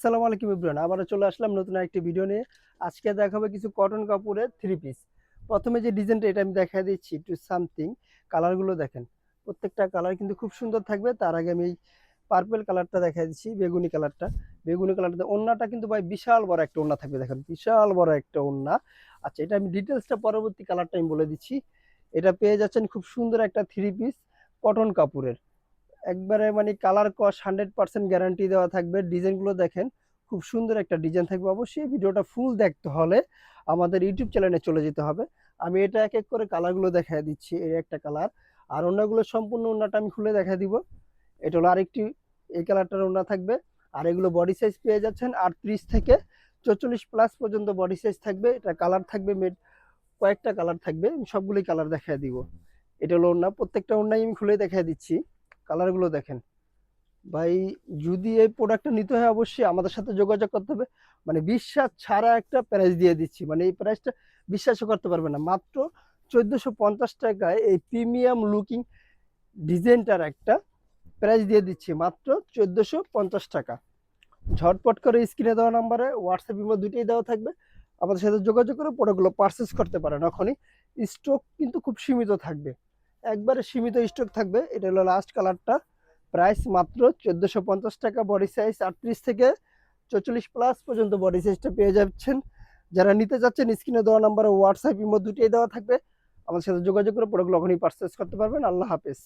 আসসালামু আলাইকুম ইব্রাহিম, আবারও চলে আসলাম নতুন একটি ভিডিও নিয়ে। আজকে দেখাবো কিছু কটন কাপড়ের থ্রি পিস। প্রথমে যে ডিজাইনটা এটা আমি দেখা দিচ্ছি একটু সামথিং। কালারগুলো দেখেন, প্রত্যেকটা কালার কিন্তু খুব সুন্দর থাকবে। তার আগে আমি এই পার্পল কালারটা দেখা দিচ্ছি, বেগুনি কালারটা। বেগুনি কালারটা ওড়নাটা কিন্তু ভাই বিশাল বড় একটা ওড়না থাকবে, দেখেন বিশাল বড় একটা ওড়না। আচ্ছা, এটা আমি ডিটেলসটা পরবর্তী কালারটা আমি বলে দিচ্ছি। এটা পেয়ে যাচ্ছেন খুব সুন্দর একটা থ্রি পিস কটন কাপড়ের, একবারে মানে কালার কস 100% গ্যারান্টি দেওয়া থাকবে। ডিজাইনগুলো দেখেন, খুব সুন্দর একটা ডিজাইন থাকবে। অবশ্যই ভিডিওটা ফুল দেখতে হলে আমাদের ইউটিউব চ্যানেলে চলে যেতে হবে। আমি এটা এক এক করে কালারগুলো দেখা দিচ্ছি। এই একটা কালার, আর অন্যগুলো সম্পূর্ণ অন্যটা আমি খুলে দেখা দিব। এটা হলো আরেকটি, এই কালারটার ওড়না থাকবে। আর এগুলো বডি সাইজ পেয়ে যাচ্ছেন 38 থেকে 44 প্লাস পর্যন্ত বডি সাইজ থাকবে। এটা কালার থাকবে কয়েকটা কালার থাকবে, আমি সবগুলোই কালার দেখা দিব। এটা হলো ওড়না, প্রত্যেকটা ওড়নাই আমি খুলে দেখা দিচ্ছি। কালারগুলো দেখেন ভাই, যদি এই প্রোডাক্টটা নিতে হয় অবশ্যই আমাদের সাথে যোগাযোগ করতে হবে। মানে বিশ্বাস ছাড়া একটা প্রাইস দিয়ে দিচ্ছি, মানে এই প্রাইসটা বিশ্বাসও করতে পারবে না। মাত্র 1450 টাকায় এই প্রিমিয়াম লুকিং ডিজাইনটার একটা প্রাইস দিয়ে দিচ্ছি, মাত্র 1450 টাকা। ঝটপট করে স্ক্রিনে দেওয়া নাম্বারে হোয়াটসঅ্যাপ ইমো দুটোই দেওয়া থাকবে, আমাদের সাথে যোগাযোগ করে প্রোডাক্টগুলো পারচেস করতে পারেন। এখনই স্টক কিন্তু খুব সীমিত থাকবে, একবারে সীমিত স্টক থাকবে। এটা হলো লাস্ট কালারটা, প্রাইস মাত্র 1450 টাকা। বডি সাইজ 38 থেকে 44 প্লাস পর্যন্ত বডি সাইজটা পেয়ে যাচ্ছেন। যারা নিতে চাচ্ছেন স্ক্রিনে দেওয়া নাম্বারে হোয়াটসঅ্যাপ ইমো দুটোই দেওয়া থাকবে, আমাদের সাথে যোগাযোগ করে প্রোডাক্টগুলো এখনই পারচেস করতে পারবেন। আল্লাহ হাফেজ।